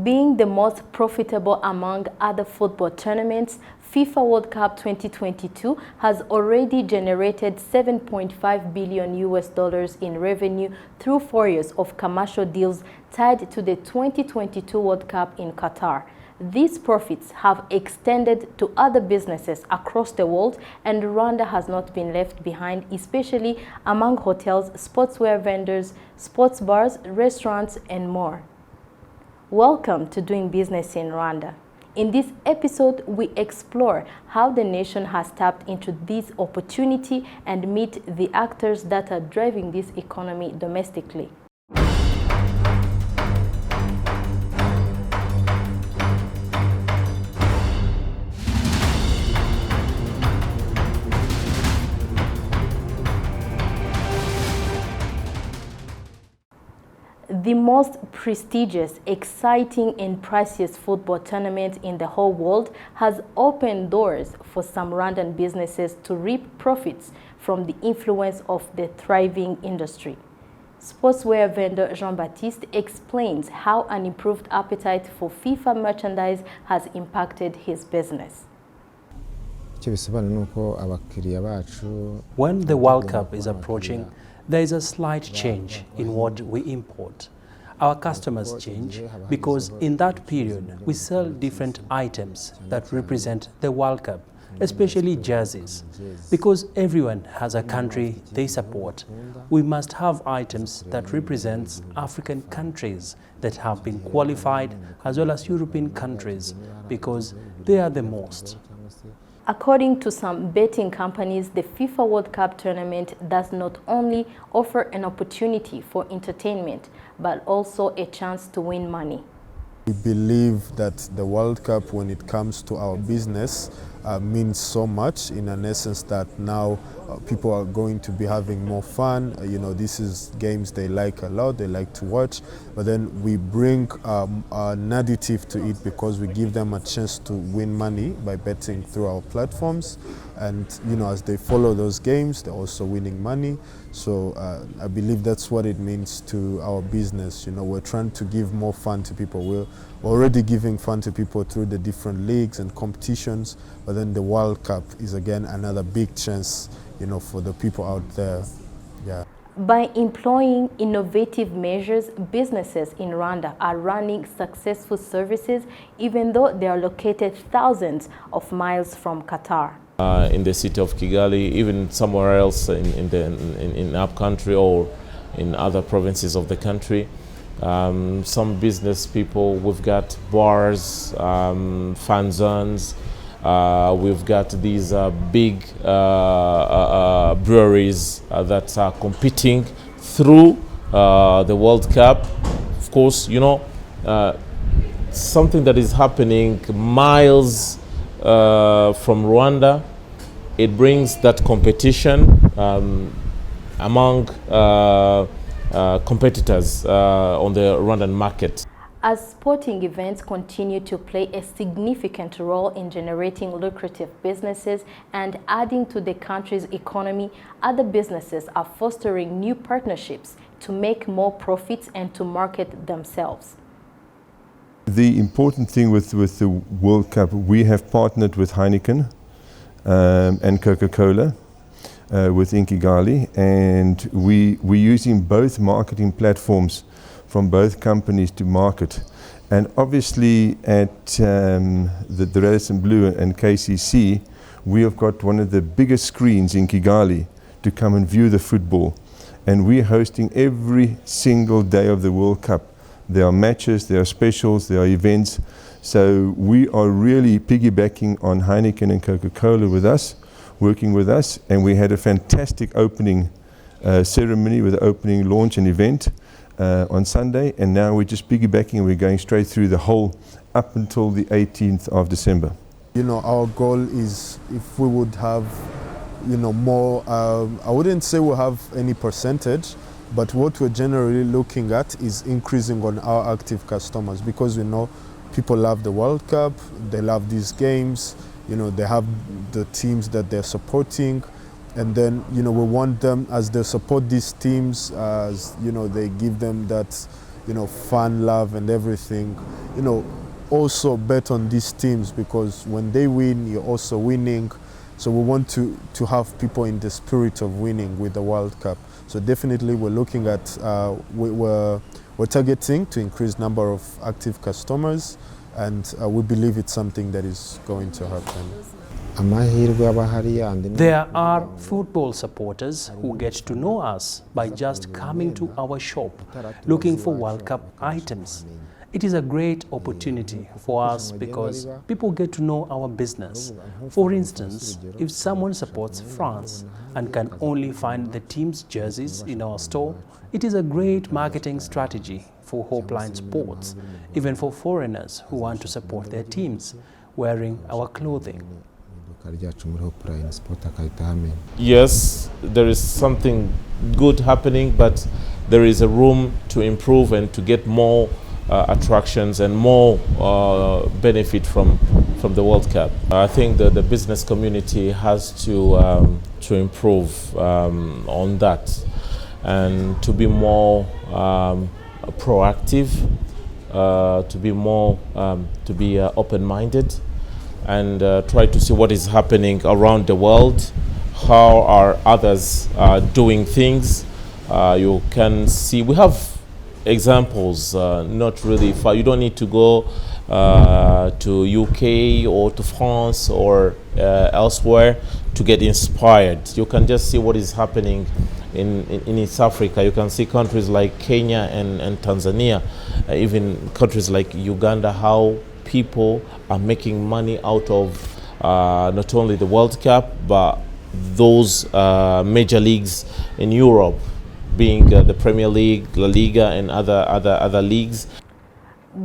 Being the most profitable among other football tournaments, FIFA World Cup 2022 has already generated $7.5 billion in revenue through 4 years of commercial deals tied to the 2022 World Cup in Qatar. These profits have extended to other businesses across the world, and Rwanda has not been left behind, especially among hotels, sportswear vendors, sports bars, restaurants, and more. Welcome to Doing Business in Rwanda. In this episode, we explore how the nation has tapped into this opportunity and meet the actors that are driving this economy domestically. The most prestigious, exciting, and priciest football tournament in the whole world has opened doors for some Rwandan businesses to reap profits from the influence of the thriving industry. Sportswear vendor Jean-Baptiste explains how an improved appetite for FIFA merchandise has impacted his business. When the World Cup is approaching, there is a slight change in what we import. Our customers change because in that period we sell different items that represent the World Cup, especially jerseys. Because everyone has a country they support, we must have items that represent African countries that have been qualified, as well as European countries, because they are the most. According to some betting companies, the FIFA World Cup tournament does not only offer an opportunity for entertainment, but also a chance to win money. We believe that the World Cup, when it comes to our business, means so much in an essence that now people are going to be having more fun. This is games they like a lot, they like to watch, but then we bring an additive to it because we give them a chance to win money by betting through our platforms. And as they follow those games, they're also winning money. So I believe that's what it means to our business. We're trying to give more fun to people. We're already giving fun to people through the different leagues and competitions, but then the World Cup is again another big chance, for the people out there. Yeah. By employing innovative measures, businesses in Rwanda are running successful services, even though they are located thousands of miles from Qatar. In the city of Kigali, even somewhere else in our country or in other provinces of the country. Some business people, we've got bars, fan zones, we've got these big breweries that are competing through the World Cup. Of course, something that is happening miles from Rwanda, it brings that competition among competitors on the Rwandan market. As sporting events continue to play a significant role in generating lucrative businesses and adding to the country's economy, other businesses are fostering new partnerships to make more profits and to market themselves. The important thing with the World Cup, we have partnered with Heineken and Coca-Cola within Kigali, and we're using both marketing platforms from both companies to market. And obviously at the Radisson Blue and KCC, we have got one of the biggest screens in Kigali to come and view the football. And we're hosting every single day of the World Cup. There are matches, there are specials, there are events. So we are really piggybacking on Heineken and Coca-Cola with us, working with us. And we had a fantastic opening ceremony with the opening launch and event on Sunday. And now we're just piggybacking and we're going straight through the whole up until the 18th of December. Our goal is if we would have, more, I wouldn't say we'll have any percentage, but what we're generally looking at is increasing on our active customers, because we know people love the World Cup, they love these games, they have the teams that they're supporting, and then we want them, as they support these teams, as they give them that fan, love and everything, also bet on these teams, because when they win, you're also winning. So we want to have people in the spirit of winning with the World Cup. So definitely we're looking at, we're targeting to increase number of active customers, and we believe it's something that is going to happen. There are football supporters who get to know us by just coming to our shop, looking for World Cup items. It is a great opportunity for us because people get to know our business. For instance, if someone supports France and can only find the team's jerseys in our store, it is a great marketing strategy for Hopeline Sports, even for foreigners who want to support their teams, wearing our clothing. Yes, there is something good happening, but there is a room to improve and to get more attractions and more benefit from the World Cup. I think that the business community has to improve on that and to be more proactive, to be more open-minded, and try to see what is happening around the world. How are others doing things? You can see we have examples, not really far. You don't need to go to UK or to France or elsewhere to get inspired. You can just see what is happening in East Africa. You can see countries like Kenya and Tanzania, even countries like Uganda, how people are making money out of not only the World Cup, but those major leagues in Europe, being the Premier League, La Liga, and other leagues.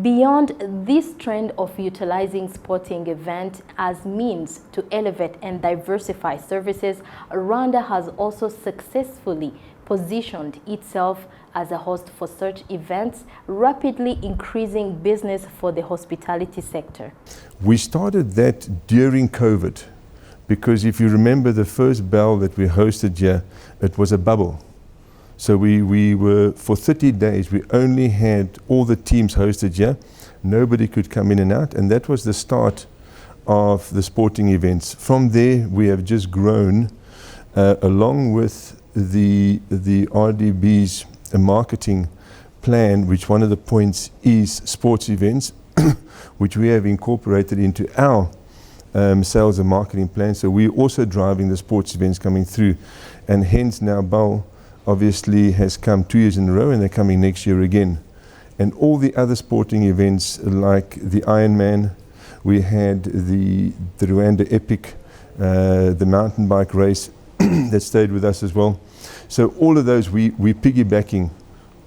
Beyond this trend of utilizing sporting events as means to elevate and diversify services, Rwanda has also successfully positioned itself as a host for such events, rapidly increasing business for the hospitality sector. We started that during COVID, because if you remember the first bell that we hosted here, it was a bubble. So we were, for 30 days, we only had all the teams hosted here. Nobody could come in and out, and that was the start of the sporting events. From there, we have just grown, along with the RDB's marketing plan, which one of the points is sports events, which we have incorporated into our sales and marketing plan. So we're also driving the sports events coming through, and hence now BAL obviously has come 2 years in a row, and they're coming next year again. And all the other sporting events like the Ironman, we had the Rwanda Epic, the mountain bike race that stayed with us as well. So all of those, we're piggybacking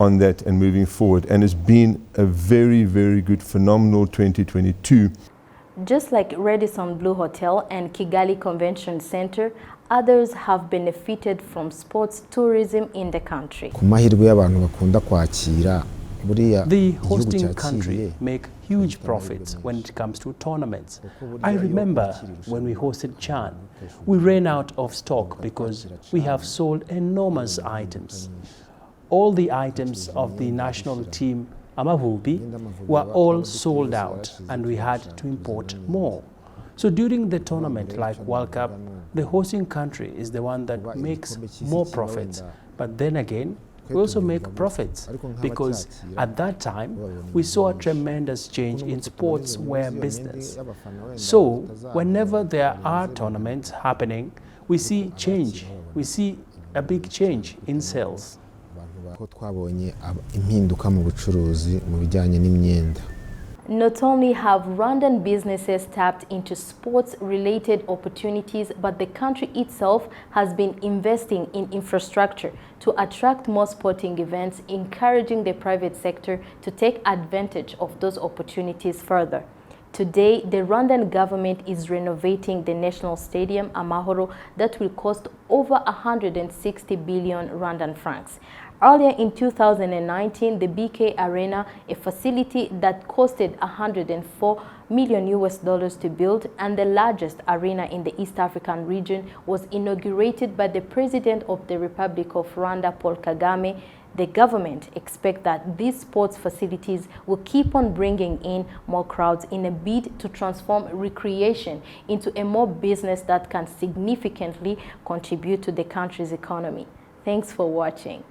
on that and moving forward, and it's been a very, very good, phenomenal 2022. Just like Radisson Blu Hotel and Kigali Convention Center, others have benefited from sports tourism in the country. The hosting country make huge profits when it comes to tournaments. I remember when we hosted Chan, we ran out of stock because we have sold enormous items. All the items of the national team Amavubi were all sold out, and we had to import more. So during the tournament like World Cup, the hosting country is the one that makes more profits. But then again, we also make profits because at that time we saw a tremendous change in sports wear business. So whenever there are tournaments happening, we see change. We see a big change in sales. Not only have Rwandan businesses tapped into sports-related opportunities, but the country itself has been investing in infrastructure to attract more sporting events, encouraging the private sector to take advantage of those opportunities further. Today, the Rwandan government is renovating the national stadium, Amahoro, that will cost over 160 billion Rwandan francs. Earlier in 2019, the BK Arena, a facility that costed $104 million to build and the largest arena in the East African region, was inaugurated by the President of the Republic of Rwanda, Paul Kagame. The government expects that these sports facilities will keep on bringing in more crowds in a bid to transform recreation into a more business that can significantly contribute to the country's economy. Thanks for watching.